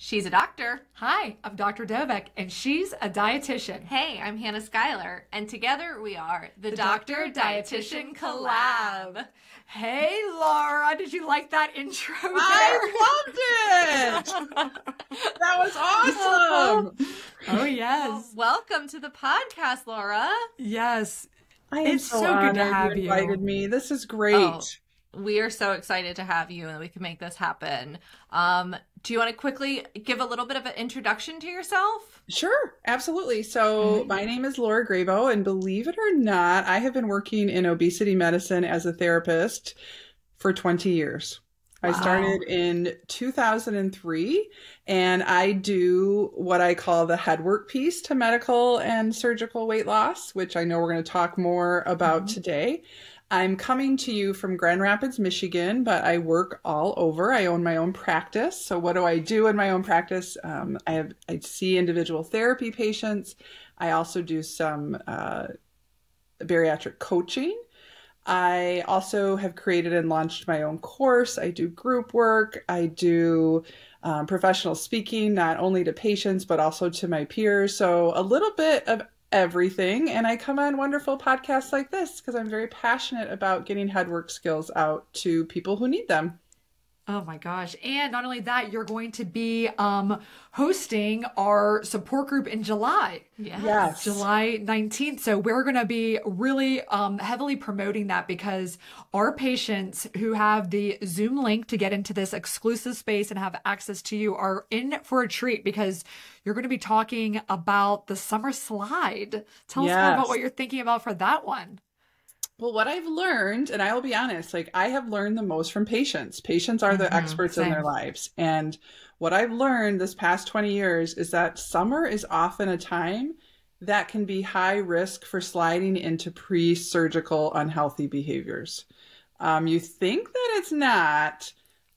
She's a doctor. Hi, I'm Dr. Dovek, and she's a dietitian. Hey, I'm Hannah Schuyler, and together we are the Doctor-Dietitian Collab. Hey, Laura, did you like that intro there? I loved it! That was awesome! Oh, yes. Welcome to the podcast, Laura. Yes. It's so good to have you. Invited me. This is great. Oh, we are so excited to have you and that we can make this happen. Do you want to quickly give a little bit of an introduction to yourself? Sure, absolutely. So my name is Lora Grabow, and believe it or not, I have been working in obesity medicine as a therapist for 20 years. Wow. I started in 2003, and I do what I call the headwork piece to medical and surgical weight loss, which I know we're going to talk more about today. I'm coming to you from Grand Rapids, Michigan, but I work all over. I own my own practice. So what do I do in my own practice? I see individual therapy patients. I also do some bariatric coaching. I also have created and launched my own course. I do group work. I do professional speaking, not only to patients, but also to my peers. So a little bit of everything. And I come on wonderful podcasts like this because I'm very passionate about getting headwork skills out to people who need them. Oh my gosh. And not only that, you're going to be hosting our support group in July. Yes. July 19th. So we're going to be really heavily promoting that because our patients who have the Zoom link to get into this exclusive space and have access to you are in for a treat because you're going to be talking about the summer slide. Tell us more about what you're thinking about for that one. Well, what I've learned, and I will be honest, I have learned the most from patients. Patients are the experts in their lives. And what I've learned this past 20 years is that summer is often a time that can be high risk for sliding into pre-surgical unhealthy behaviors. You think that it's not,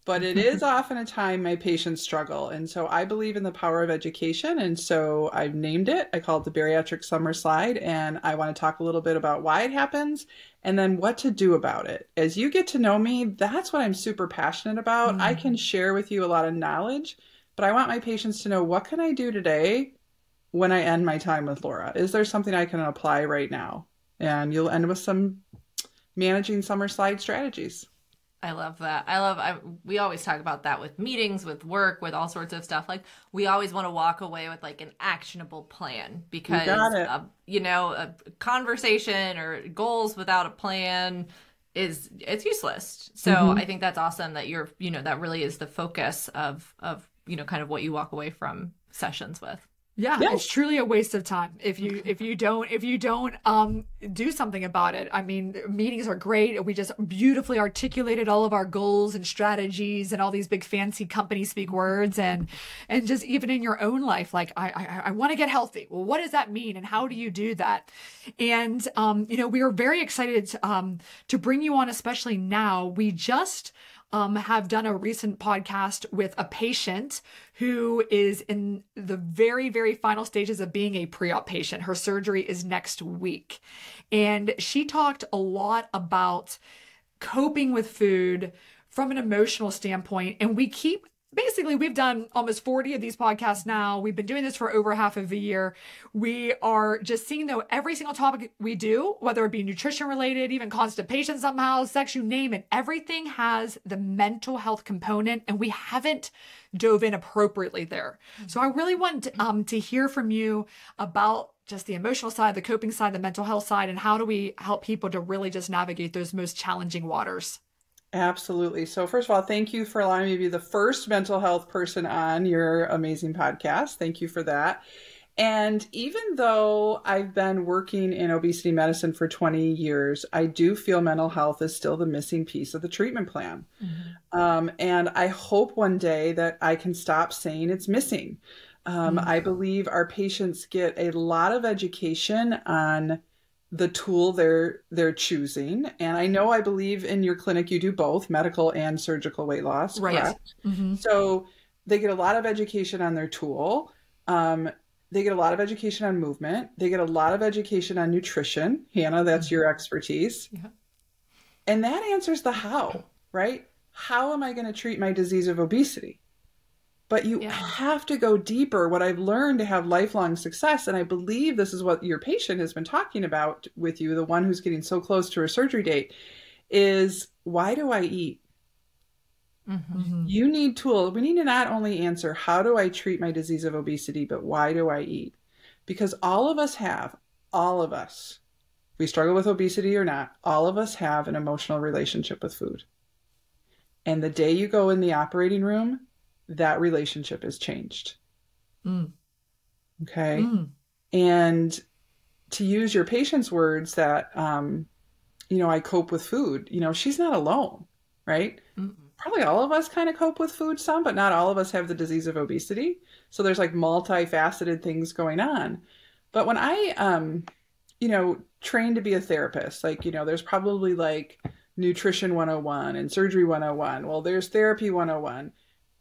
but it is often a time my patients struggle. And so I believe in the power of education. And so I've named it. I call it the Bariatric Summer Slide. And I want to talk a little bit about why it happens and then what to do about it. As you get to know me, that's what I'm super passionate about. I can share with you a lot of knowledge, but I want my patients to know, what can I do today when I end my time with Laura? Is there something I can apply right now? And you'll end with some managing summer slide strategies. I love that. We always talk about that with meetings, with work, with all sorts of stuff. Like, we always want to walk away with like an actionable plan because, a conversation or goals without a plan it's useless. So I think that's awesome that you're, that really is the focus of, kind of what you walk away from sessions with. Yeah, it's truly a waste of time if you don't do something about it. I mean, meetings are great. We just beautifully articulated all of our goals and strategies and all these big fancy company speak words and just even in your own life, like I want to get healthy. Well, what does that mean and how do you do that? And we are very excited to bring you on, especially now. We just have done a recent podcast with a patient who is in the very, very final stages of being a pre-op patient. Her surgery is next week. And she talked a lot about coping with food from an emotional standpoint. And we've done almost 40 of these podcasts now. We've been doing this for over half of a year. We are just seeing, though, every single topic we do, whether it be nutrition related, even constipation somehow, sex, you name it, everything has the mental health component, and we haven't dove in appropriately there. So I really want to hear from you about just the emotional side, the coping side, the mental health side, and how do we help people to really just navigate those most challenging waters? Absolutely. So first of all, thank you for allowing me to be the first mental health person on your amazing podcast. Thank you for that. And even though I've been working in obesity medicine for 20 years, I do feel mental health is still the missing piece of the treatment plan. And I hope one day that I can stop saying it's missing. I believe our patients get a lot of education on the tool they're choosing. And I believe in your clinic, you do both medical and surgical weight loss, correct? So they get a lot of education on their tool. They get a lot of education on movement. They get a lot of education on nutrition. Hannah, that's your expertise. And that answers the how, right? How am I going to treat my disease of obesity? but you have to go deeper. What I've learned to have lifelong success, and I believe this is what your patient has been talking about with you, the one who's getting so close to her surgery date, is why do I eat? You need tools. We need to not only answer, how do I treat my disease of obesity, but why do I eat? Because all of us, we struggle with obesity or not, all of us have an emotional relationship with food. And the day you go in the operating room, that relationship is changed. Okay. And to use your patient's words that, I cope with food, she's not alone, right? Probably all of us kind of cope with food some, but not all of us have the disease of obesity. So there's like multifaceted things going on. But when I, trained to be a therapist, there's probably like nutrition 101 and surgery 101. Well, there's therapy 101.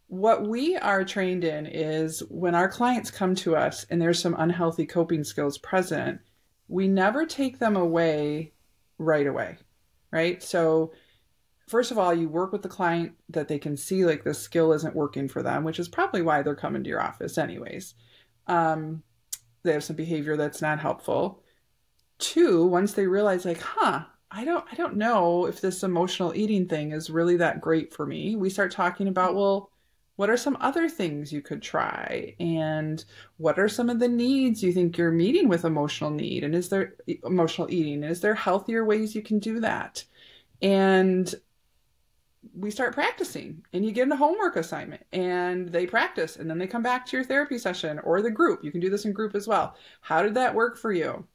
What we are trained in is when our clients come to us and there's some unhealthy coping skills present, we never take them away right away, right? So first of all, you work with the client that they can see like the skill isn't working for them, which is probably why they're coming to your office anyways. They have some behavior that's not helpful. 2, once they realize like, I don't know if this emotional eating thing is really that great for me. We start talking about, well, what are some other things you could try? And what are some of the needs you think you're meeting with emotional need? And is there emotional eating? And is there healthier ways you can do that? And we start practicing, and you get a homework assignment and they practice, and then they come back to your therapy session or the group. You can do this in group as well. How did that work for you?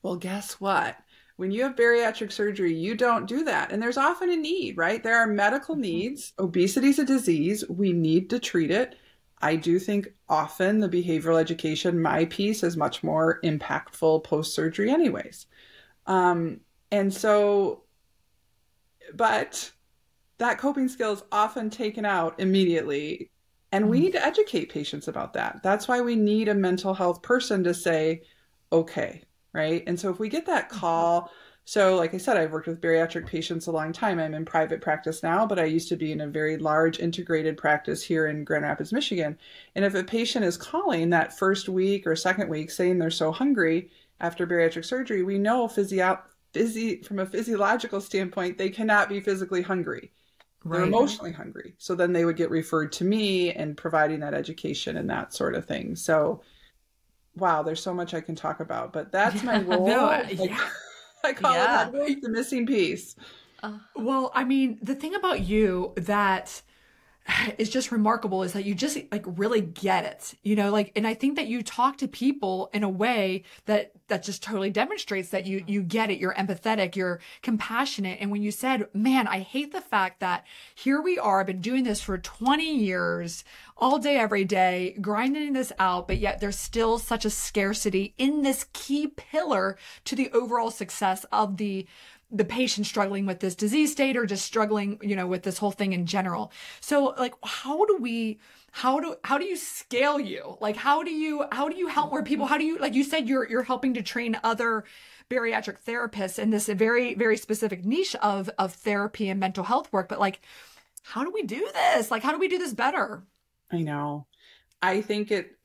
Well, guess what? When you have bariatric surgery, you don't do that. And there's often a need, right? There are medical needs. Obesity is a disease. We need to treat it. I do think often the behavioral education, my piece, is much more impactful post-surgery anyways. But that coping skill is often taken out immediately. And we need to educate patients about that. That's why we need a mental health person to say, okay, right? And so if we get that call, so like I said, I've worked with bariatric patients a long time. I'm in private practice now, but I used to be in a very large integrated practice here in Grand Rapids, Michigan. And if a patient is calling that first week or second week saying they're so hungry after bariatric surgery, we know from a physiological standpoint, they cannot be physically hungry. They're emotionally hungry. So then they would get referred to me and providing that education and that sort of thing. So, wow, there's so much I can talk about, but that's my role. I call it the missing piece. Well, I mean, the thing about you that is just remarkable is that you just like really get it, and I think that you talk to people in a way that just totally demonstrates that you get it. You're empathetic, you're compassionate. And when you said, man, I hate the fact that here we are, I've been doing this for 20 years, all day, every day, grinding this out, but yet there's still such a scarcity in this key pillar to the overall success of the patient struggling with this disease state or just struggling, with this whole thing in general. So like, how do you scale you? Like, how do you help more people? How do you, like you said, you're helping to train other bariatric therapists in this very, very specific niche of therapy and mental health work. But like, how do we do this? Like, how do we do this better? I know. I think it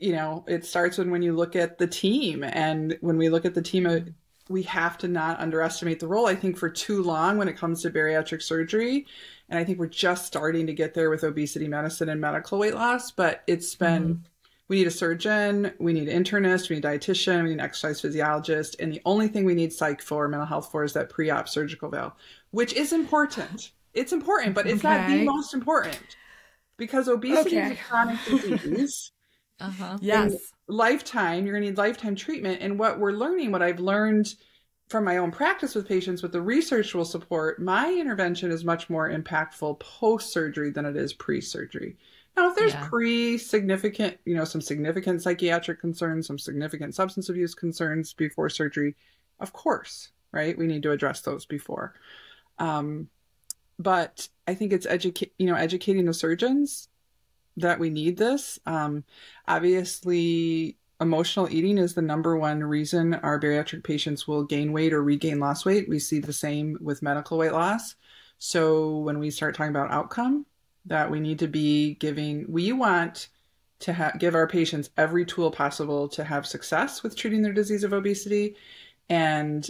starts when you look at the team, and when we look at the team, we have to not underestimate the role. I think for too long when it comes to bariatric surgery, and I think we're just starting to get there with obesity medicine and medical weight loss, but it's been, we need a surgeon, we need an internist, we need a dietitian, we need an exercise physiologist, and the only thing we need psych for, mental health for, is that pre-op surgical veil, which is important. It's important, but it's not the most important, because obesity is a chronic disease. Yes. Lifetime, you're going to need lifetime treatment. And what I've learned from my own practice with patients, what the research will support, my intervention is much more impactful post-surgery than it is pre-surgery. Now, if there's pre-significant, some significant psychiatric concerns, some significant substance abuse concerns before surgery, of course, right? We need to address those before. But I think it's educating the surgeons that we need this. Obviously, emotional eating is the number one reason our bariatric patients will gain weight or regain lost weight. We see the same with medical weight loss. So when we start talking about outcome, that we need to be giving. We want to give our patients every tool possible to have success with treating their disease of obesity. And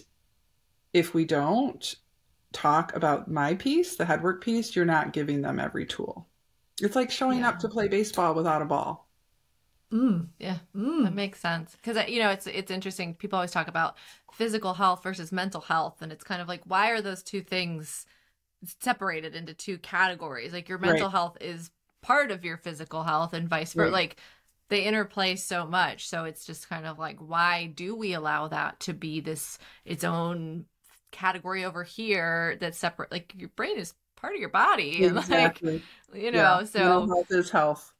if we don't talk about my piece, the head work piece, you're not giving them every tool. It's like showing up to play baseball without a ball. Yeah, that makes sense. Because, you know, it's interesting. People always talk about physical health versus mental health. And it's kind of like, why are those two things separated into two categories? Like your mental health is part of your physical health and vice versa. Like they interplay so much. So it's just kind of like, why do we allow that to be its own category over here that's separate? Like your brain is part of your body. Exactly. And like, you know, so health is health.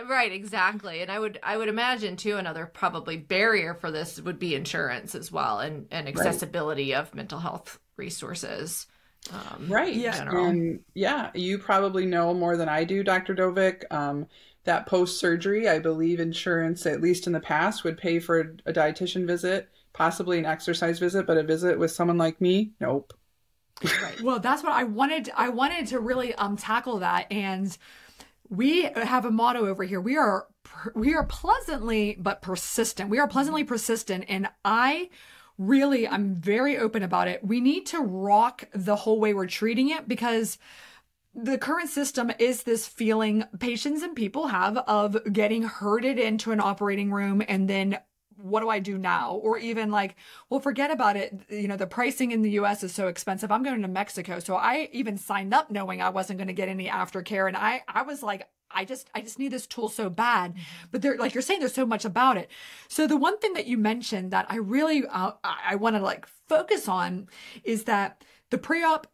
Right, exactly. And I would imagine too, another probably barrier for this would be insurance as well, and accessibility of mental health resources. And you probably know more than I do, Dr. Dovik, that post-surgery, I believe insurance, at least in the past, would pay for a dietitian visit, possibly an exercise visit, but a visit with someone like me, nope. Right. Well, that's what I wanted to really tackle that. And we have a motto over here. We are pleasantly but persistent. We are pleasantly persistent. And I'm very open about it. We need to rock the whole way we're treating it, because the current system is this feeling patients and people have of getting herded into an operating room and then what do I do now? Or even like, well, forget about it. You know, the pricing in the US is so expensive. I'm going to Mexico. So I even signed up knowing I wasn't going to get any aftercare. And I was like, I just need this tool so bad. But there, like you're saying, there's so much about it. So the one thing that you mentioned that I really, I want to like focus on is that the pre-op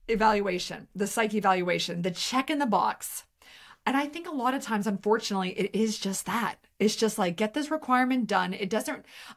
evaluation, the psych evaluation, the check in the box. And I think a lot of times, unfortunately, it is just that. It's just like, get this requirement done.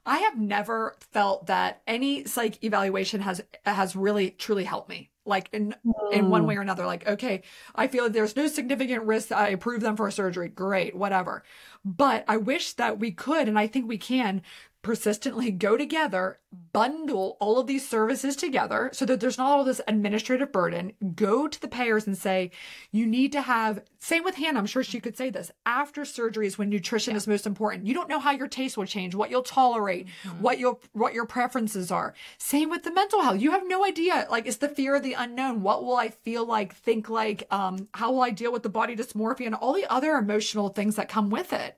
I have never felt that any psych evaluation has really, truly helped me. Like in one way or another, like, okay, I feel that there's no significant risk. I approve them for a surgery. Great, whatever. But I wish that we could, and I think we can, persistently go together, bundle all of these services together so that there's not all this administrative burden, go to the payers and say, you need to have, same with Hannah, I'm sure she could say this, after surgery is when nutrition is most important. You don't know how your taste will change, what you'll tolerate, what your preferences are. Same with the mental health. You have no idea. Like, it's the fear of the unknown. What will I feel like, think like, how will I deal with the body dysmorphia and all the other emotional things that come with it?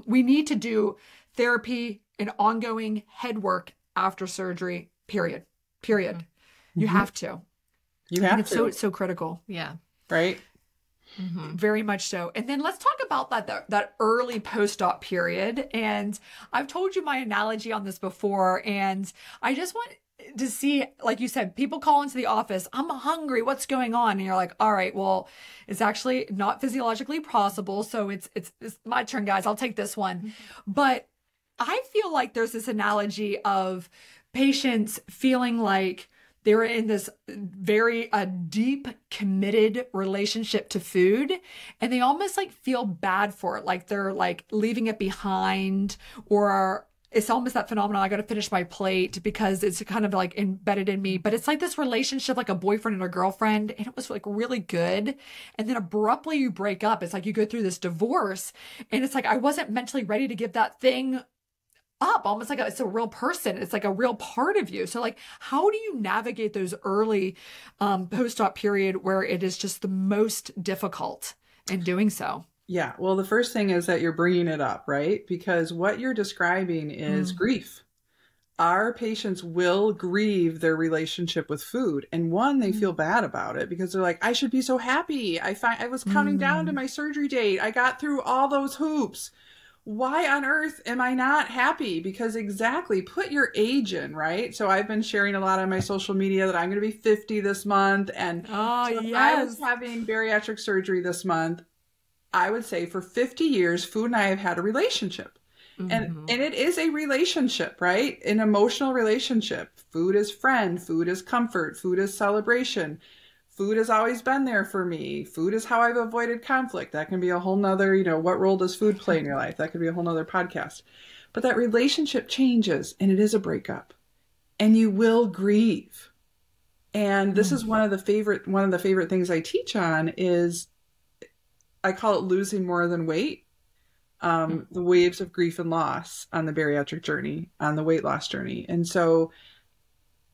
We need to do therapy and ongoing head work after surgery, period. You have to. It's so critical. Yeah. Right. Very much so. And then let's talk about that early post-op period. And I've told you my analogy on this before, and I just want to see, like you said, people call into the office, I'm hungry, what's going on? And you're like, all right, well, it's actually not physiologically possible. So it's my turn, guys. I'll take this one. But I feel like there's this analogy of patients feeling like they're in this very deep, committed relationship to food, and they almost like feel bad for it. Like they're like leaving it behind, or it's almost that phenomenon, I got to finish my plate because it's kind of like embedded in me. But it's like this relationship, like a boyfriend and a girlfriend, and it was like really good. And then abruptly you break up. It's like you go through this divorce, and it's like, I wasn't mentally ready to give that thing up, almost like it's a real person. It's like a real part of you. So like, how do you navigate those early post-op period where it is just the most difficult in doing so? Yeah. Well, the first thing is that you're bringing it up, right? Because what you're describing is grief. Our patients will grieve their relationship with food. And one, they feel bad about it because they're like, I should be so happy. I was counting down to my surgery date. I got through all those hoops. Why on earth am I not happy? Because exactly, put your age in, right? So I've been sharing a lot on my social media that I'm going to be 50 this month. And if I was having bariatric surgery this month, I would say for 50 years, food and I have had a relationship. And it is a relationship, right? An emotional relationship. Food is friend, food is comfort, food is celebration. Food has always been there for me. Food is how I've avoided conflict. That can be a whole nother, what role does food play in your life? That could be a whole nother podcast. But that relationship changes, and it is a breakup, and you will grieve. And this is one of the favorite things I teach on is I call it losing more than weight. The waves of grief and loss on the bariatric journey, on the weight loss journey. And so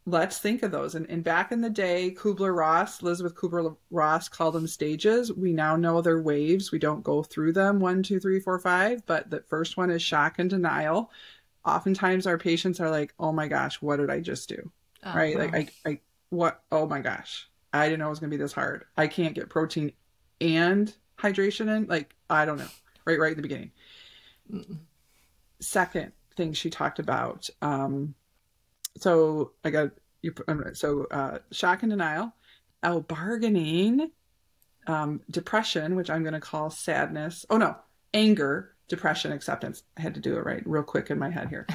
let's think of those. And back in the day, Elizabeth Kubler-Ross called them stages. We now know they're waves. We don't go through them 1, 2, 3, 4, 5, but the first one is shock and denial. Oftentimes our patients are like, oh my gosh, what did I just do? Right? Wow. Like, what? Oh my gosh, I didn't know it was going to be this hard. I can't get protein and hydration in. Like, I don't know. Right at the beginning. Second thing she talked about, so shock and denial, bargaining, depression, which I'm going to call sadness. Oh no, anger, depression, acceptance. I had to do it right real quick in my head here.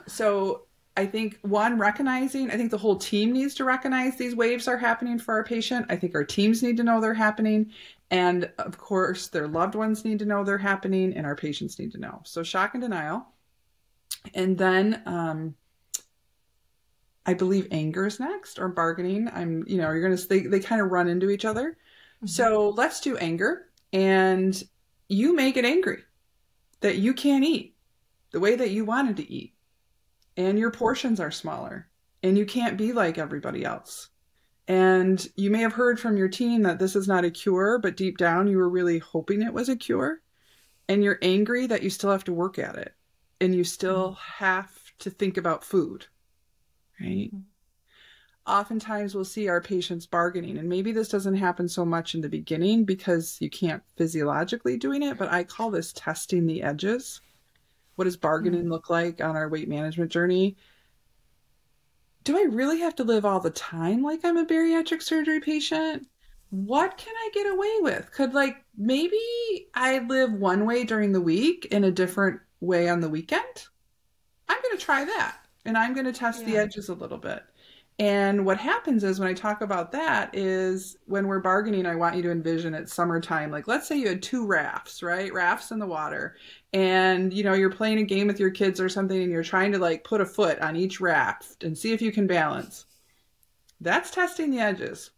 So I think I think the whole team needs to recognize these waves are happening for our patient. I think our teams need to know they're happening. And of course, their loved ones need to know they're happening, and our patients need to know. So shock and denial. And then I believe anger is next, or bargaining. They kind of run into each other. Mm-hmm. So let's do anger. And you may get angry that you can't eat the way that you wanted to eat. And your portions are smaller. And you can't be like everybody else. And you may have heard from your team that this is not a cure, but deep down you were really hoping it was a cure. And you're angry that you still have to work at it. And you still have to think about food, right? Mm-hmm. Oftentimes we'll see our patients bargaining, and maybe this doesn't happen so much in the beginning because you can't physiologically doing it, but I call this testing the edges. What does bargaining look like on our weight management journey? Do I really have to live all the time like I'm a bariatric surgery patient? What can I get away with? Could maybe I live one way during the week and a different way on the weekend? I'm going to try that. And I'm going to test the edges a little bit. And what happens is when I talk about that is when we're bargaining, I want you to envision it's summertime. Like, let's say you had 2 rafts, right? Rafts in the water. And, you're playing a game with your kids or something and you're trying to put a foot on each raft and see if you can balance. That's testing the edges.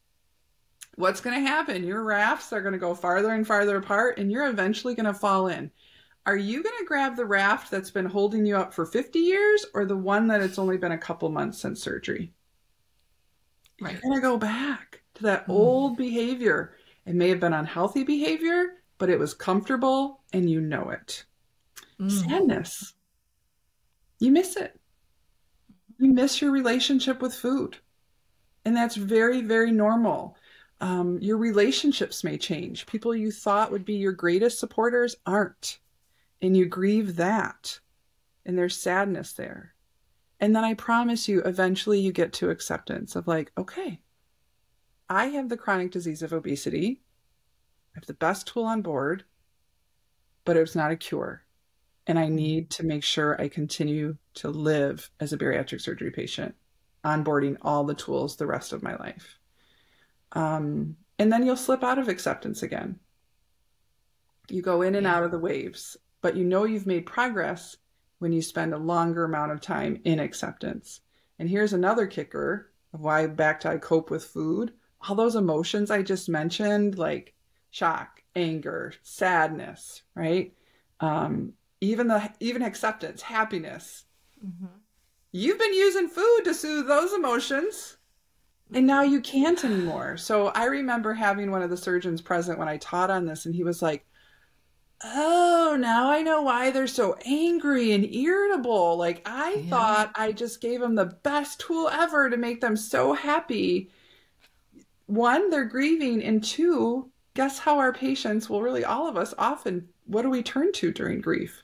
What's going to happen? Your rafts are going to go farther and farther apart and you're eventually going to fall in. Are you going to grab the raft that's been holding you up for 50 years or the one that it's only been a couple months since surgery? Right. You're going to go back to that old behavior. It may have been unhealthy behavior, but it was comfortable and you know it. Sadness. You miss it. You miss your relationship with food. And that's very, very normal. Your relationships may change. People you thought would be your greatest supporters aren't. And you grieve that. And there's sadness there. And then I promise you, eventually you get to acceptance of okay, I have the chronic disease of obesity. I have the best tool on board, but it's not a cure. And I need to make sure I continue to live as a bariatric surgery patient, onboarding all the tools the rest of my life. And then you'll slip out of acceptance again. You go in and out of the waves, but you've made progress when you spend a longer amount of time in acceptance. And here's another kicker of why I cope with food. All those emotions I just mentioned, like shock, anger, sadness, right? Even acceptance, happiness. Mm-hmm. You've been using food to soothe those emotions. And now you can't anymore. So I remember having one of the surgeons present when I taught on this, and he was like, oh, now I know why they're so angry and irritable. I thought I just gave them the best tool ever to make them so happy. 1, they're grieving. And 2, guess how our patients, well, really all of us often, what do we turn to during grief?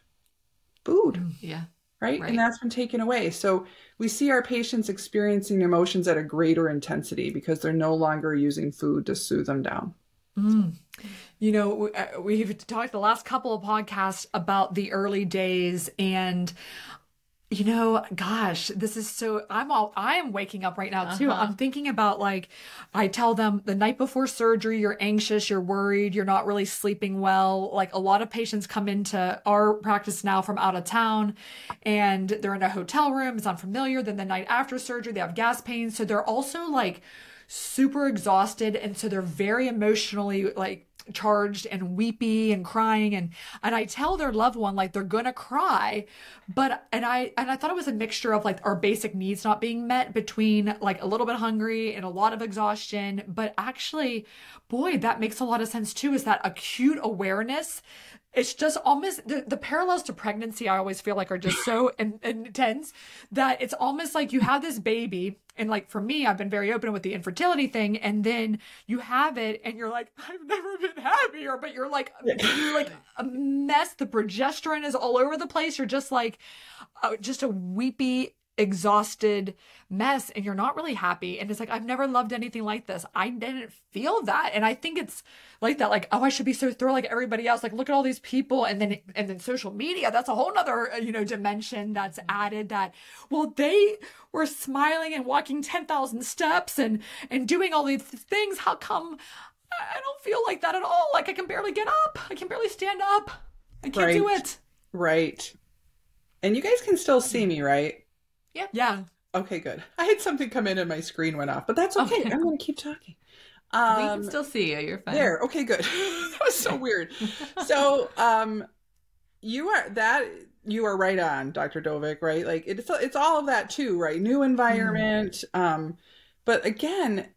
Food. Yeah. Right? And that's been taken away. So we see our patients experiencing emotions at a greater intensity because they're no longer using food to soothe them down. We've talked the last couple of podcasts about the early days, and gosh, this is so, I am waking up right now too. I'm thinking about I tell them the night before surgery, you're anxious, you're worried, you're not really sleeping well. A lot of patients come into our practice now from out of town and they're in a hotel room, it's unfamiliar. Then the night after surgery, they have gas pains. So they're also super exhausted. And so they're very emotionally charged and weepy and crying, and I tell their loved one like they're gonna cry, but I thought it was a mixture of like our basic needs not being met between like a little bit hungry and a lot of exhaustion. But actually, boy, that makes a lot of sense too, is that acute awareness. It's just almost the parallels to pregnancy, I always feel like, are just so intense that it's almost like you have this baby. And like for me, I've been very open with the infertility thing. And then you have it and you're like, I've never been happier. But you're like a mess. The progesterone is all over the place. You're just like just a weepy, exhausted mess, and you're not really happy. And it's like, I've never loved anything like this. I didn't feel that. And I think it's like that, like, oh, I should be so thrilled like everybody else. Like, look at all these people. And then social media, that's a whole nother, dimension that's added, that, well, they were smiling and walking 10,000 steps and doing all these things. How come I don't feel like that at all? Like, I can barely get up. I can barely stand up. I can't do it. Right. And you guys can still see me, right? Yeah. Yeah. Okay, good. I had something come in and my screen went off, but that's okay. I'm going to keep talking. We can still see you. You're fine. There. Okay, good. That was so weird. So, you are right on, Dr. Dovik, right? Like it's all of that too, right? New environment. But again,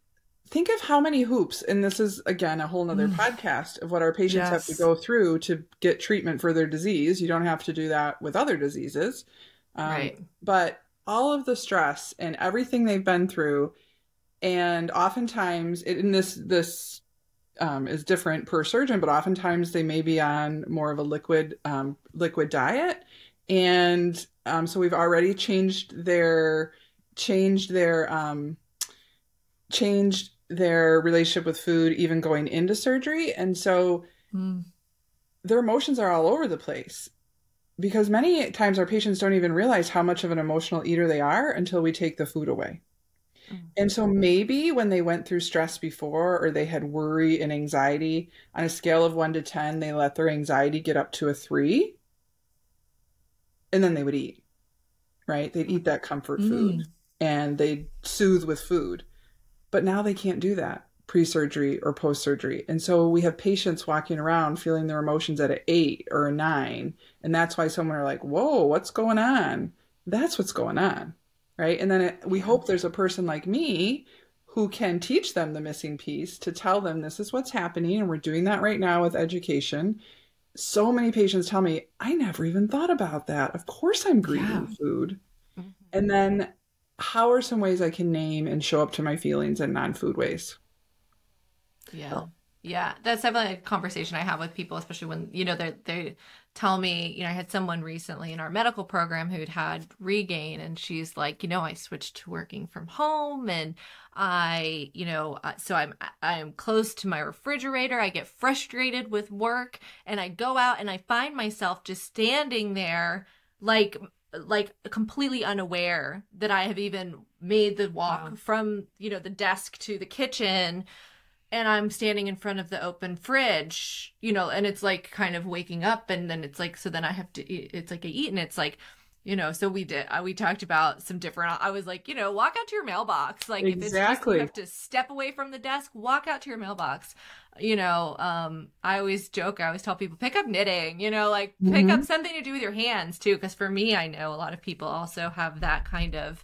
think of how many hoops, and this is again a whole nother podcast of what our patients have to go through to get treatment for their disease. You don't have to do that with other diseases. Right. But all of the stress and everything they've been through, and oftentimes, this is different per surgeon, but oftentimes they may be on more of a liquid diet, and so we've already changed their relationship with food, even going into surgery, and so their emotions are all over the place. Because many times our patients don't even realize how much of an emotional eater they are until we take the food away. And so maybe when they went through stress before, or they had worry and anxiety, on a scale of 1 to 10, they let their anxiety get up to a 3, and then they would eat, right? They'd eat that comfort food and they'd soothe with food. But now they can't do that pre-surgery or post-surgery. And so we have patients walking around feeling their emotions at an 8 or a 9. And that's why someone are like, whoa, what's going on? That's what's going on, right? And then we hope there's a person like me who can teach them the missing piece, to tell them this is what's happening. And we're doing that right now with education. So many patients tell me, I never even thought about that. Of course I'm grieving food. And then how are some ways I can name and show up to my feelings in non-food ways? Yeah. That's definitely a conversation I have with people, especially when, they tell me, I had someone recently in our medical program who'd had regain, and she's like, I switched to working from home, and so I'm close to my refrigerator. I get frustrated with work, and I go out and I find myself just standing there like completely unaware that I have even made the walk from, the desk to the kitchen. And I'm standing in front of the open fridge, and it's like kind of waking up, and then it's like, so then I have to eat, it's like I eat, and it's like, so we talked about some different, I was like, walk out to your mailbox. Like if it's just, you have to step away from the desk, walk out to your mailbox. I always joke, I always tell people, pick up knitting, pick up something to do with your hands too. Cause for me, I know a lot of people also have that kind of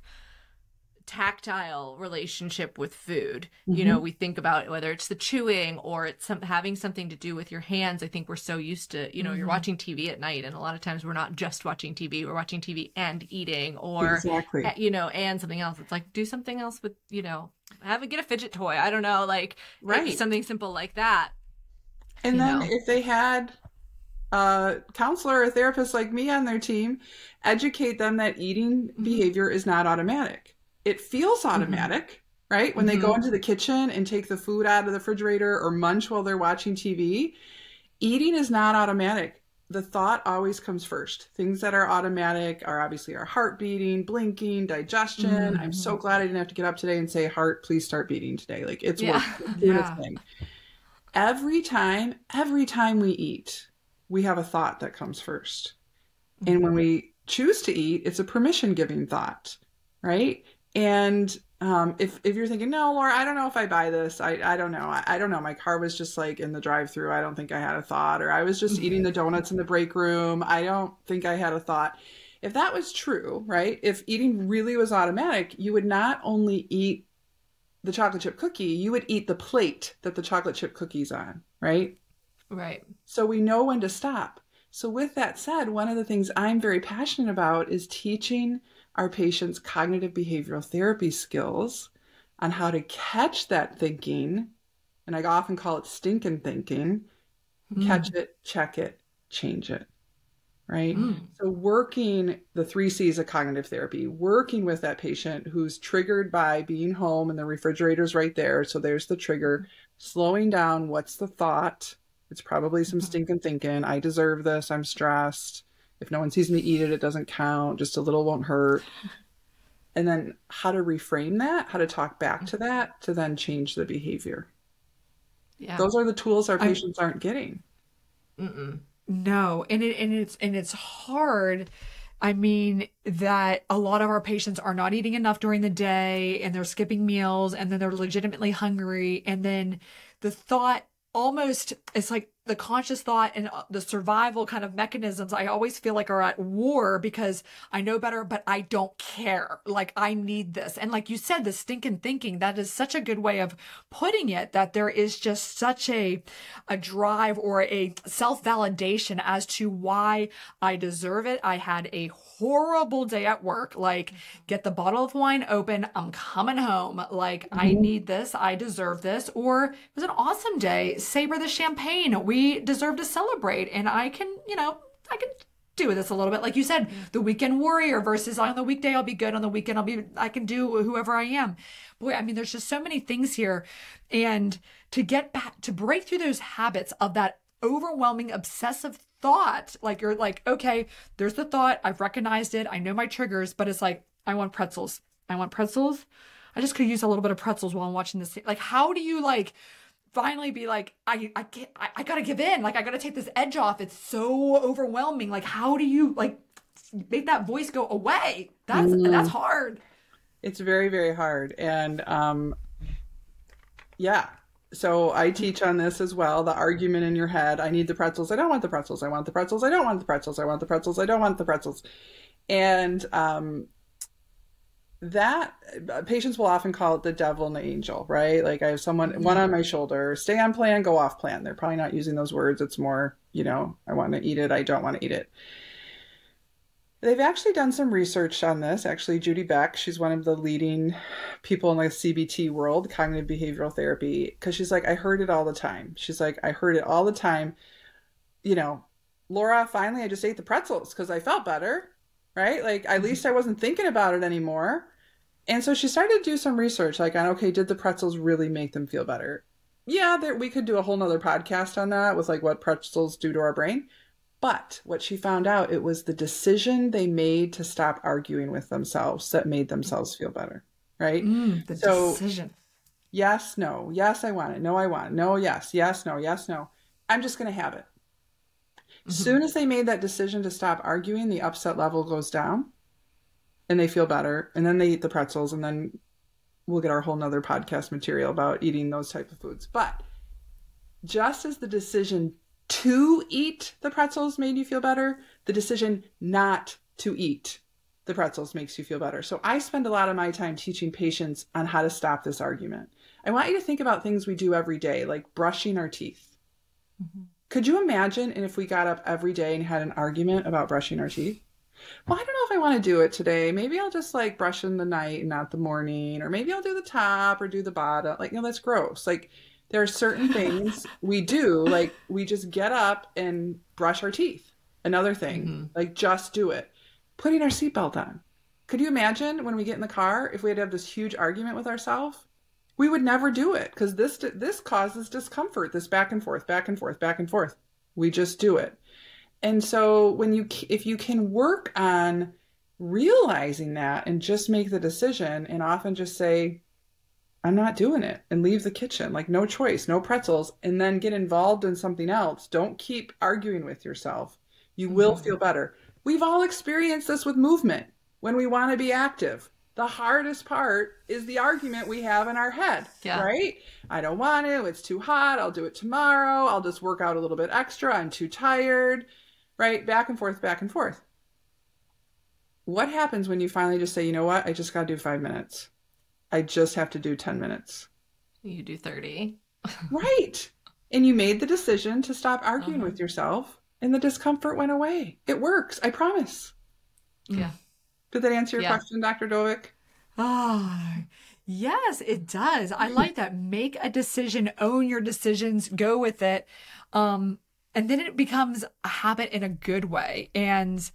tactile relationship with food. We think about whether it's the chewing or it's having something to do with your hands. I think we're so used to, you're watching TV at night, and a lot of times we're not just watching TV, we're watching TV and eating, or, and something else. It's like, do something else with, get a fidget toy. I don't know, like something simple like that. And then if they had a counselor or a therapist like me on their team, educate them that eating behavior is not automatic. It feels automatic, right? When they go into the kitchen and take the food out of the refrigerator or munch while they're watching TV, eating is not automatic. The thought always comes first. Things that are automatic are obviously our heart beating, blinking, digestion. I'm so glad I didn't have to get up today and say, heart, please start beating today. Like it's working. Every time we eat, we have a thought that comes first. And when we choose to eat, it's a permission giving thought, right? And if you're thinking, no, Laura, I don't know if I buy this. I don't know. I don't know. My car was just like in the drive-through. I don't think I had a thought. Or I was just eating the donuts in the break room. I don't think I had a thought. If that was true, right? If eating really was automatic, you would not only eat the chocolate chip cookie, you would eat the plate that the chocolate chip cookie's on, right? Right. So we know when to stop. So with that said, one of the things I'm very passionate about is teaching our patients cognitive behavioral therapy skills on how to catch that thinking. And I often call it stinking thinking. Catch it, check it, change it. Right? So working the 3 C's of cognitive therapy, working with that patient who's triggered by being home and the refrigerator's right there. So there's the trigger, slowing down. What's the thought? It's probably some stinking thinking. I deserve this. I'm stressed. If no one sees me eat it, it doesn't count. Just a little won't hurt. And then how to reframe that, how to talk back to that, to then change the behavior. Yeah. Those are the tools our patients aren't getting. No, and it's hard. I mean, that a lot of our patients are not eating enough during the day, and they're skipping meals, and then they're legitimately hungry, and then the thought almost, it's like the conscious thought and the survival kind of mechanisms, I always feel like are at war because I know better, but I don't care. Like, I need this. And like you said, the stinking thinking, that is such a good way of putting it, that there is just such a drive or a self-validation as to why I deserve it. I had a horrible day at work. Like, get the bottle of wine open. I'm coming home. Like, I need this. I deserve this. Or it was an awesome day. Savor the champagne. We deserve to celebrate. And I can do this a little bit. Like you said, the weekend warrior versus on the weekday, I'll be good. On the weekend, I can do whoever I am. Boy, I mean, there's just so many things here. And to get back, to break through those habits of that overwhelming obsessive thought, like you're like, okay, there's the thought. I've recognized it. I know my triggers, but it's like, I want pretzels. I want pretzels. I just could use a little bit of pretzels while I'm watching this. Like, how do you like finally be like, I gotta give in. Like, I gotta take this edge off. It's so overwhelming. Like, how do you like make that voice go away? That's hard. It's very, very hard. And, yeah. So I teach on this as well. The argument in your head. I need the pretzels. I don't want the pretzels. I want the pretzels. I don't want the pretzels. I want the pretzels. I don't want the pretzels. And, that patients will often call it the devil and the angel, right? Like, I have one on my shoulder, stay on plan, go off plan. They're probably not using those words. It's more, I want to eat it. I don't want to eat it. They've actually done some research on this. Actually, Judy Beck, she's one of the leading people in the CBT world, cognitive behavioral therapy, because she's like, I heard it all the time. She's like, I heard it all the time. Laura, finally, I just ate the pretzels because I felt better, right? Like, at least I wasn't thinking about it anymore. And so she started to do some research, like, on, okay, did the pretzels really make them feel better? Yeah, we could do a whole nother podcast on that with like what pretzels do to our brain. But what she found out, it was the decision they made to stop arguing with themselves that made themselves feel better, right? The decision. Yes, no. Yes, I want it. No, I want it. No, yes. Yes, no. Yes, no. I'm just going to have it. As soon as they made that decision to stop arguing, the upset level goes down and they feel better. And then they eat the pretzels, and then we'll get our whole nother podcast material about eating those type of foods. But just as the decision to eat the pretzels made you feel better, the decision not to eat the pretzels makes you feel better. So I spend a lot of my time teaching patients on how to stop this argument. I want you to think about things we do every day, like brushing our teeth. Could you imagine if we got up every day and had an argument about brushing our teeth? Well, I don't know if I want to do it today. Maybe I'll just like brush in the night and not the morning, or maybe I'll do the top or do the bottom. Like, that's gross. Like, there are certain things we do, like we just get up and brush our teeth. Another thing, like just do it. Putting our seatbelt on. Could you imagine when we get in the car, if we had to have this huge argument with ourselves? We would never do it because this causes discomfort, this back and forth, back and forth, back and forth. We just do it. And so if you can work on realizing that and just make the decision, and often just say, I'm not doing it, and leave the kitchen, like no choice, no pretzels, and then get involved in something else. Don't keep arguing with yourself. You will feel better. We've all experienced this with movement when we want to be active. The hardest part is the argument we have in our head, right? I don't want to. It's too hot. I'll do it tomorrow. I'll just work out a little bit extra. I'm too tired, right? Back and forth, back and forth. What happens when you finally just say, you know what? I just got to do 5 minutes. I just have to do 10 minutes. You do 30. Right. And you made the decision to stop arguing with yourself, and the discomfort went away. It works. I promise. Yeah. Did that answer your question, Dr. Dovick? Yes, it does. I like that. Make a decision, own your decisions, go with it. And then it becomes a habit in a good way. And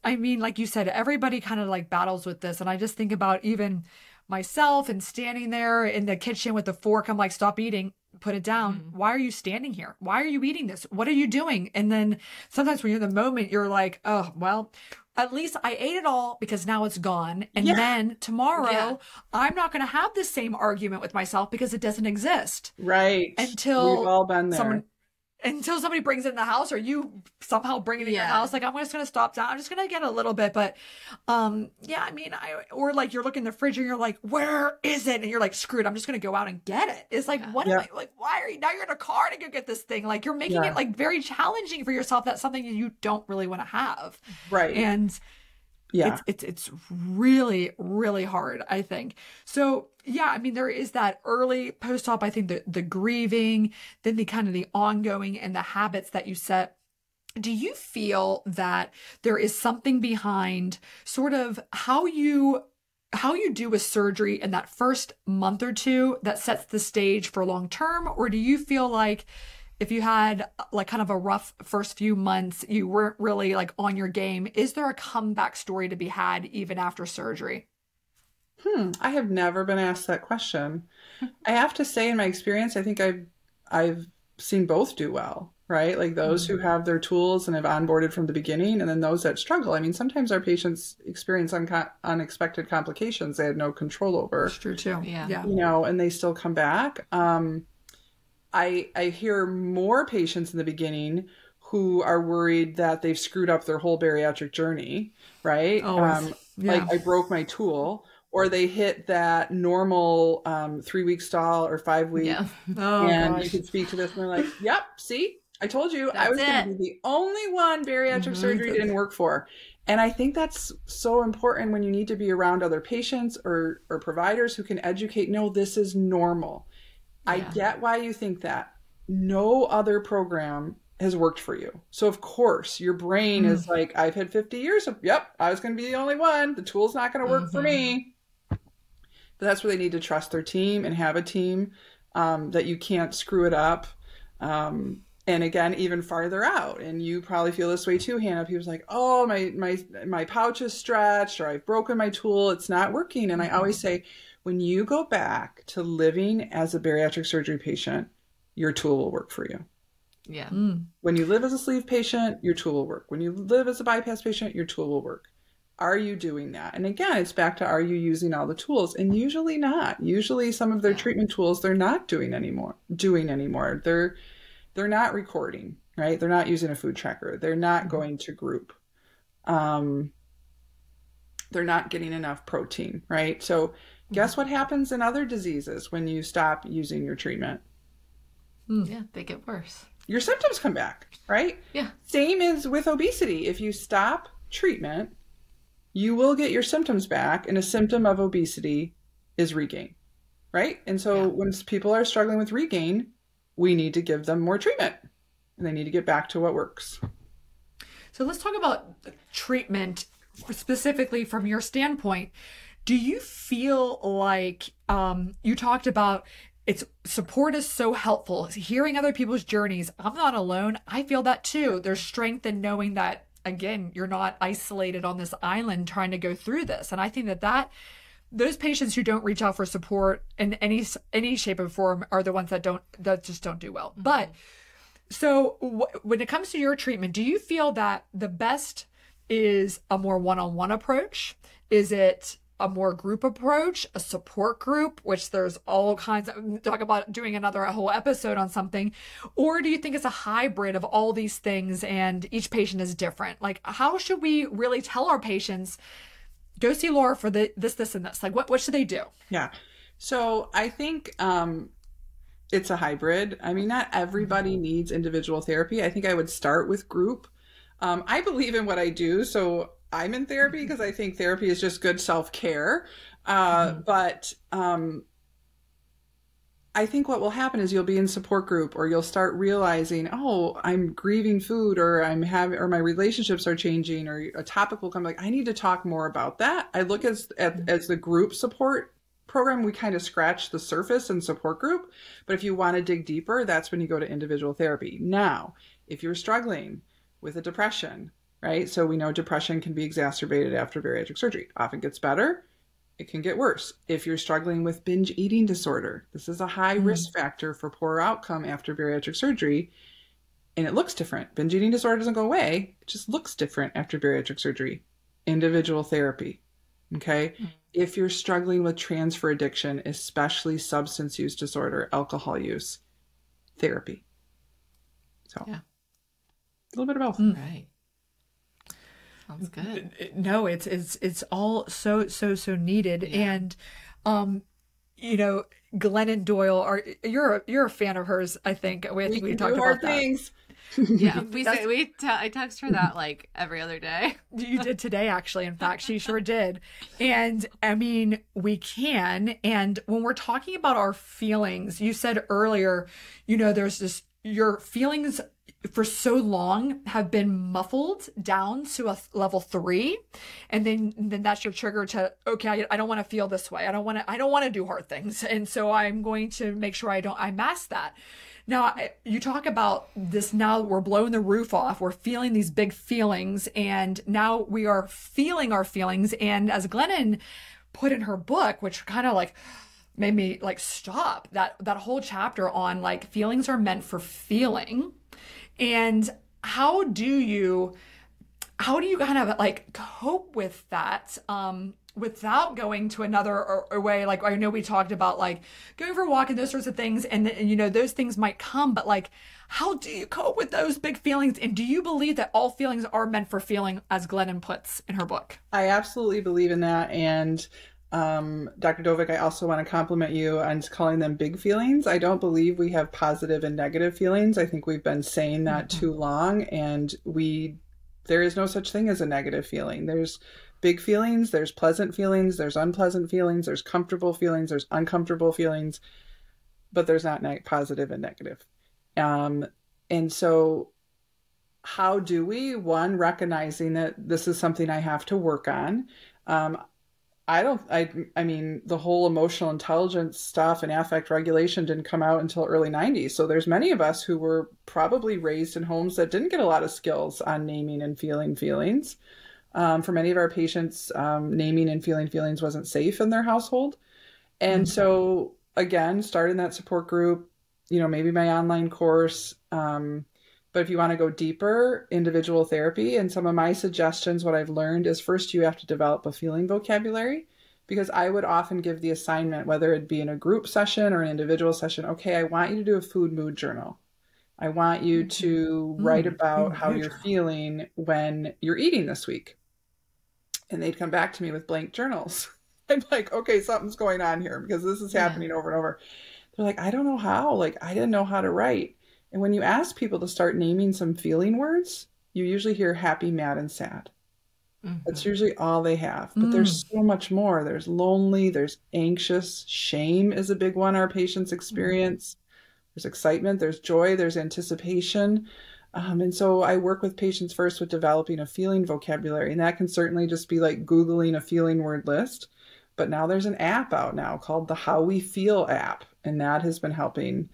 I mean, like you said, everybody kind of like battles with this. And I just think about even myself and standing there in the kitchen with the fork. I'm like, stop eating, put it down. Why are you standing here? Why are you eating this? What are you doing? And then sometimes when you're in the moment, you're like, oh, well, at least I ate it all because now it's gone. And then tomorrow, I'm not going to have the same argument with myself because it doesn't exist. Right. Until we've all been there. Until somebody brings it in the house or you somehow bring it in your house. Like, I'm just going to stop down. I'm just going to get a little bit. But I mean, or like you're looking in the fridge and you're like, where is it? And you're like, screw it. I'm just going to go out and get it. It's like, what am I like? Why are you now? You're in a car to go get this thing. Like, you're making it like very challenging for yourself. That's something you don't really want to have. Right. And it's really, really hard, I think. So I mean, there is that early post-op, I think the grieving, then the kind of the ongoing and the habits that you set. Do you feel that there is something behind sort of how you do a surgery in that first month or two that sets the stage for long term? Or do you feel like if you had like kind of a rough first few months, you weren't really like on your game? Is there a comeback story to be had even after surgery? I have never been asked that question. I have to say, in my experience, I think I've seen both do well, right? Like those who have their tools and have onboarded from the beginning, and then those that struggle. I mean, sometimes our patients experience unexpected complications they had no control over. That's true too. Yeah. You know, and they still come back. I hear more patients in the beginning who are worried that they've screwed up their whole bariatric journey, right? Like I broke my tool, or they hit that normal 3-week stall or 5-week. Yeah. You can speak to this and they're like, yep, see, I told you I was going to be the only one bariatric surgery didn't work for. And I think that's so important when you need to be around other patients or providers who can educate. No, this is normal. I get why you think that. No other program has worked for you. So of course your brain is like, I've had 50 years of, I was going to be the only one. The tool's not going to work for me. But that's where they need to trust their team and have a team that you can't screw it up. And again, even farther out. And you probably feel this way too, Hannah. People's like, oh, my pouch is stretched, or I've broken my tool. It's not working. And I always say, when you go back to living as a bariatric surgery patient, your tool will work for you. Yeah. When you live as a sleeve patient, your tool will work. When you live as a bypass patient, your tool will work. Are you doing that? And again, it's back to, are you using all the tools? And usually not. Usually some of their treatment tools, they're not doing anymore. They're not recording, right? They're not using a food tracker. They're not going to group. They're not getting enough protein, right? So guess what happens in other diseases when you stop using your treatment? Yeah, they get worse. Your symptoms come back, right? Yeah. Same as with obesity. If you stop treatment, you will get your symptoms back, and a symptom of obesity is regain, right? And so when people are struggling with regain, we need to give them more treatment, and they need to get back to what works. So let's talk about treatment specifically from your standpoint. Do you feel like you talked about support is so helpful, hearing other people's journeys? I'm not alone. I feel that too. There's strength in knowing that, again, you're not isolated on this island trying to go through this. And I think that those patients who don't reach out for support in any shape or form are the ones that just don't do well. But so when it comes to your treatment, do you feel that the best is a more one-on-one approach? Is it a more group approach, a support group, which there's all kinds of, talk about doing a whole episode on something? Or do you think it's a hybrid of all these things and each patient is different? Like, how should we really tell our patients, go see Lora for this, and this. Like, what should they do? Yeah. So I think it's a hybrid. I mean, not everybody needs individual therapy. I think I would start with group. I believe in what I do, so I'm in therapy because I think therapy is just good self-care. But I think what will happen is you'll be in support group, or you'll start realizing, oh, I'm grieving food, or my relationships are changing, or a topic will come, like, I need to talk more about that. I look as the group support program, we kind of scratch the surface in support group. But if you want to dig deeper, that's when you go to individual therapy. Now, if you're struggling with a depression, right? So we know depression can be exacerbated after bariatric surgery. Often gets better. It can get worse. If you're struggling with binge eating disorder, this is a high risk factor for poor outcome after bariatric surgery. And it looks different. Binge eating disorder doesn't go away. It just looks different after bariatric surgery. Individual therapy. Okay. If you're struggling with transfer addiction, especially substance use disorder, alcohol use, therapy. So a little bit of both. Right. Sounds good. No, it's all so needed. Yeah. And, Glennon Doyle, you're a fan of hers, I think. I think we talked about things. Yeah, I text her that like every other day. You did today, actually. In fact, she sure did. And I mean, we can. And when we're talking about our feelings, you said earlier, there's this, your feelings for so long have been muffled down to a level 3. And then that's your trigger to, okay, I don't want to feel this way. I don't want to do hard things. And so I'm going to make sure I mask that. Now, you talk about this, now we're blowing the roof off. We're feeling these big feelings, and now we are feeling our feelings. And as Glennon put in her book, which kind of like made me like stop, that whole chapter on like feelings are meant for feeling. And how do you kind of like cope with that without going to another way? Like, I know we talked about like going for a walk and those sorts of things, and those things might come, but like, how do you cope with those big feelings? And do you believe that all feelings are meant for feeling, as Glennon puts in her book? I absolutely believe in that. And Dr. Dovik, I also want to compliment you on calling them big feelings. I don't believe we have positive and negative feelings. I think we've been saying that too long, and there is no such thing as a negative feeling. There's big feelings, there's pleasant feelings, there's unpleasant feelings, there's comfortable feelings, there's uncomfortable feelings, but there's not positive and negative. And so how do we, one, recognizing that this is something I have to work on. I mean, the whole emotional intelligence stuff and affect regulation didn't come out until early 90s. So there's many of us who were probably raised in homes that didn't get a lot of skills on naming and feeling feelings. For many of our patients, naming and feeling feelings wasn't safe in their household. And so again, starting that support group, maybe my online course, but if you want to go deeper, individual therapy. And some of my suggestions, what I've learned is, first, you have to develop a feeling vocabulary, because I would often give the assignment, whether it be in a group session or an individual session, okay, I want you to do a food mood journal. I want you to write about how you're feeling when you're eating this week. And they'd come back to me with blank journals. I'm like, okay, something's going on here, because this is happening over and over. They're like, I don't know how. Like, I didn't know how to write. And when you ask people to start naming some feeling words, you usually hear happy, mad, and sad. That's usually all they have. But there's so much more. There's lonely, there's anxious, shame is a big one our patients experience. There's excitement, there's joy, there's anticipation. And so I work with patients first with developing a feeling vocabulary. And that can certainly just be like Googling a feeling word list. But now there's an app out now called the How We Feel app. And that has been helping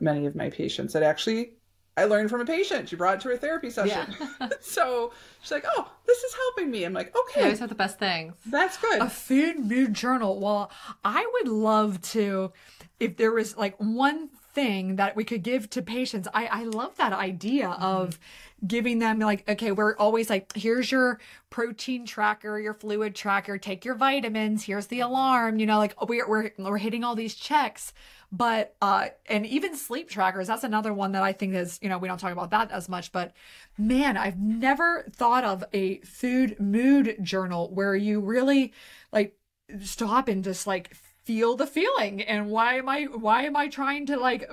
many of my patients. That actually, I learned from a patient. She brought it to her therapy session. Yeah. So she's like, oh, this is helping me. I'm like, okay. You always have the best things. That's good. A food mood journal. Well, I would love to, if there was like one thing that we could give to patients. I love that idea of giving them like, okay, we're always like, here's your protein tracker, your fluid tracker, take your vitamins, here's the alarm, you know, like we're hitting all these checks. But, and even sleep trackers, that's another one that I think is, you know, we don't talk about that as much, but man, I've never thought of a food mood journal where you really like stop and just like feel the feeling. And why am I trying to like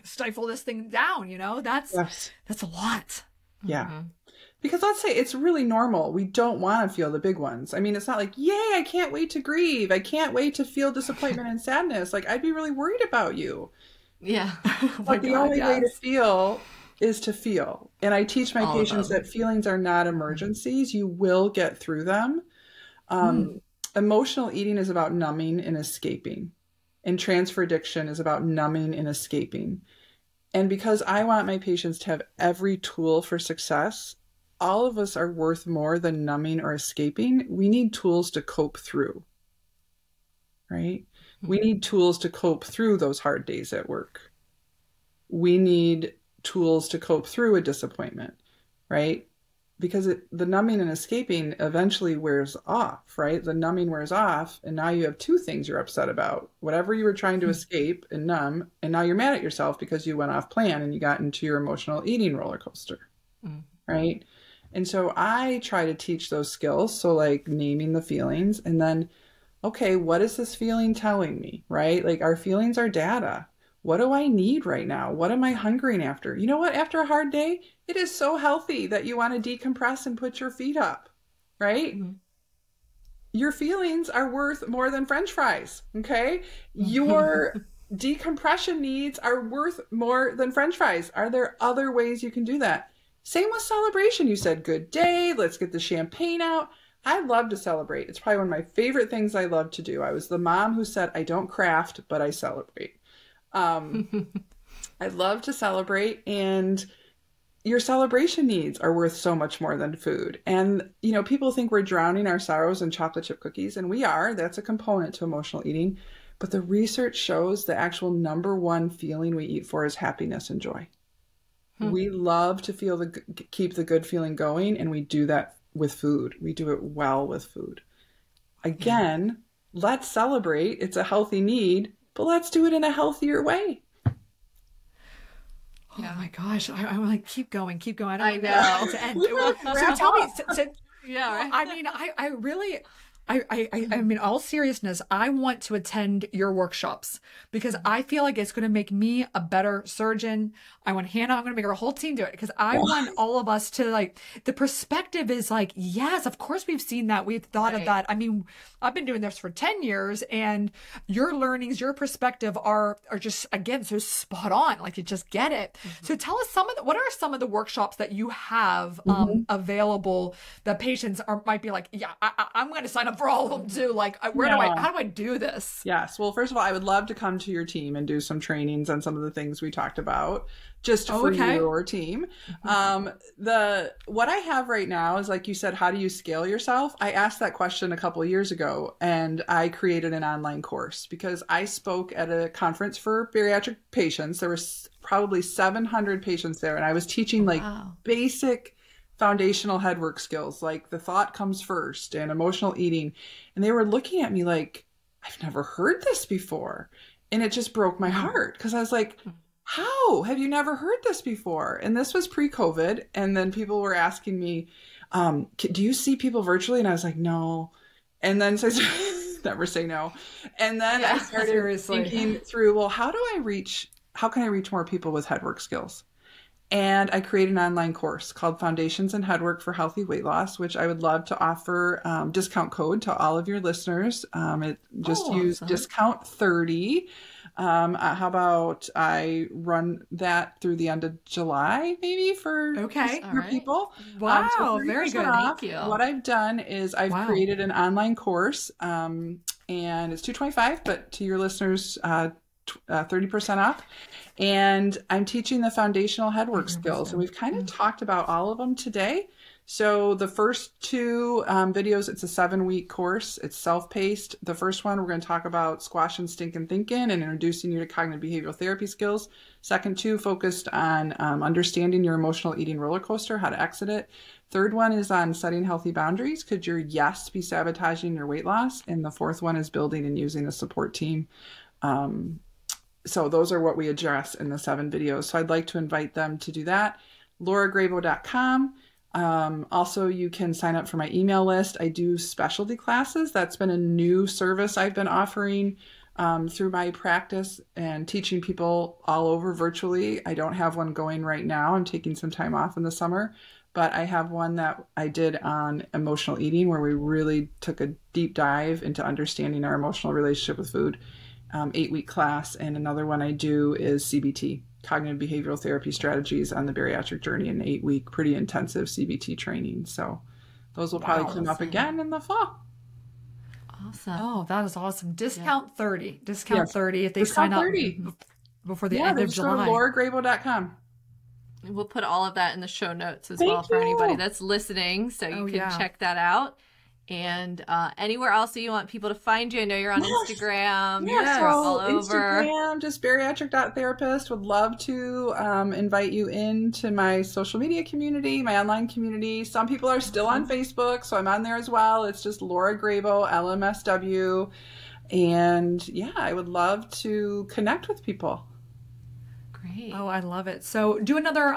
stifle this thing down? You know, that's a lot. Yeah. Mm-hmm. Because let's say it's really normal. We don't want to feel the big ones. I mean, it's not like, yay, I can't wait to grieve. I can't wait to feel disappointment and sadness. Like, I'd be really worried about you. Yeah. But the only way to feel is to feel. And I teach my patients that feelings are not emergencies. You will get through them. Emotional eating is about numbing and escaping. And transfer addiction is about numbing and escaping. And because I want my patients to have every tool for success, all of us are worth more than numbing or escaping. We need tools to cope through, right? We need tools to cope through those hard days at work. We need tools to cope through a disappointment, right? Because the numbing and escaping eventually wears off, right? The numbing wears off, and now you have two things you're upset about. Whatever you were trying to escape and numb, and now you're mad at yourself because you went off plan and you got into your emotional eating roller coaster, right? And so I try to teach those skills. So like naming the feelings and then, okay, what is this feeling telling me, right? Like our feelings are data. What do I need right now? What am I hungering after? You know what? After a hard day, it is so healthy that you want to decompress and put your feet up, right? Your feelings are worth more than French fries, okay? Your decompression needs are worth more than French fries. Are there other ways you can do that? Same with celebration. You said, good day, let's get the champagne out. I love to celebrate. It's probably one of my favorite things I love to do. I was the mom who said, I don't craft, but I celebrate. I love to celebrate, and your celebration needs are worth so much more than food. And, you know, people think we're drowning our sorrows in chocolate chip cookies, and we are. That's a component to emotional eating. But the research shows the actual number one feeling we eat for is happiness and joy. We love to keep the good feeling going, and we do that with food. We do it well with food. Again, let's celebrate. It's a healthy need, but let's do it in a healthier way. Oh my gosh. I'm like, keep going. I know. To end. So tell me, yeah, right. I mean, I really, I mean, all seriousness, I want to attend your workshops because I feel like it's going to make me a better surgeon. I want Hannah, I'm going to make our whole team do it because I want all of us to like, the perspective is like, yes, of course we've seen that. We've thought of that. I mean, I've been doing this for 10 years and your learnings, your perspective are just, again, so spot on. Like you just get it. So tell us what are some of the workshops that you have available that patients might be like, yeah, I'm going to sign up for all of them too. Like, how do I do this? Yes. Well, first of all, I would love to come to your team and do some trainings on some of the things we talked about, just for your team. What I have right now is, like you said, how do you scale yourself? I asked that question a couple of years ago, and I created an online course because I spoke at a conference for bariatric patients. There were probably 700 patients there, and I was teaching basic foundational head work skills, like the thought comes first and emotional eating. And they were looking at me like, I've never heard this before. And it just broke my heart because I was like, how have you never heard this before? And this was pre-COVID. And then people were asking me, do you see people virtually? And I was like, no. And then so never say no. And then I started thinking through, well, how can I reach more people with head work skills? And I created an online course called Foundations in Headwork for Healthy Weight Loss, which I would love to offer discount code to all of your listeners. Use discount 30. How about I run that through the end of July, maybe for people? Wow, so very good. Thank you. What I've done is I've created an online course, and it's $225, but to your listeners, 30% off. And I'm teaching the foundational headwork skills. And we've kind of talked about all of them today. So the first two videos, it's a 7-week course. It's self-paced. The first one, we're going to talk about squashing stinking thinking and introducing you to cognitive behavioral therapy skills. Second two focused on understanding your emotional eating roller coaster, how to exit it. Third one is on setting healthy boundaries. Could your yes be sabotaging your weight loss? And the fourth one is building and using a support team. So those are what we address in the 7 videos. So I'd like to invite them to do that. LoraGrabow.com. Also, you can sign up for my email list. I do specialty classes. That's been a new service I've been offering through my practice and teaching people all over virtually. I don't have one going right now. I'm taking some time off in the summer, but I have one that I did on emotional eating where we really took a deep dive into understanding our emotional relationship with food. 8-week class. And another one I do is CBT, cognitive behavioral therapy strategies on the bariatric journey, an 8-week pretty intensive CBT training. So those will probably come up again in the fall. Awesome. Oh, that is awesome. Discount 30. Discount 30 if they sign up before the end of July. LoraGrabow.com. We'll put all of that in the show notes as well for anybody that's listening, so you can check that out. And anywhere else that you want people to find you? I know you're on Instagram. Yeah, you're all over. Instagram, just bariatric.therapist. Would love to invite you into my social media community, my online community. Some people are still on Facebook, so I'm on there as well. It's just Lora Grabow, LMSW. And yeah, I would love to connect with people. Great. Oh, I love it. So do another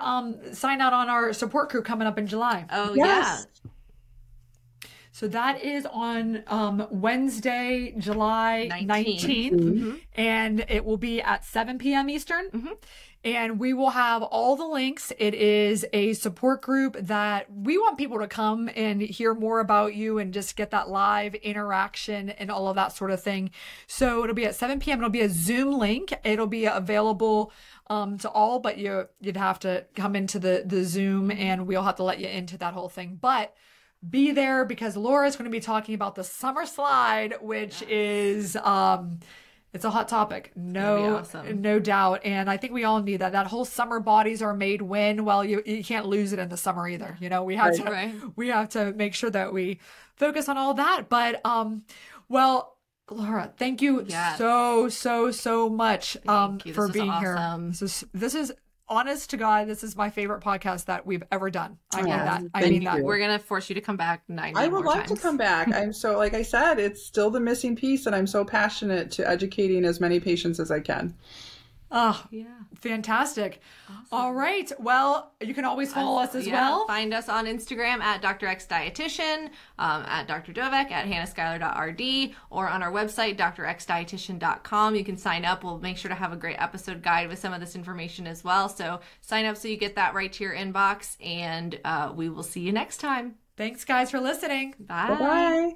sign out on our support group coming up in July. Oh, yes. Yeah. So that is on Wednesday, July 19th. Mm-hmm. And it will be at 7 p.m. Eastern. Mm-hmm. And we will have all the links. It is a support group that we want people to come and hear more about you and just get that live interaction and all of that sort of thing. So it'll be at 7 p.m. It'll be a Zoom link. It'll be available to all, but you'd have to come into the Zoom and we'll have to let you into that whole thing. But be there because Laura's going to be talking about the summer slide, which is, it's a hot topic. No doubt. And I think we all need that. That whole summer bodies are made when, well, you can't lose it in the summer either. You know, we have to make sure that we focus on all that. But, well, Lora, thank you so much for being here. This is honest to God, this is my favorite podcast that we've ever done. I mean that. We're going to force you to come back 90 more times. I would love to come back. I'm so, like I said, it's still the missing piece, and I'm so passionate to educating as many patients as I can. Oh, yeah. Fantastic. Awesome. All right. Well, you can always follow us as well. Find us on Instagram at DoctorXDietitian, at Dr. Dovek, at hannahschuyler.rd, or on our website, DoctorXDietitian.com. You can sign up. We'll make sure to have a great episode guide with some of this information as well. So sign up so you get that right to your inbox, and we will see you next time. Thanks, guys, for listening. Bye. Bye-bye.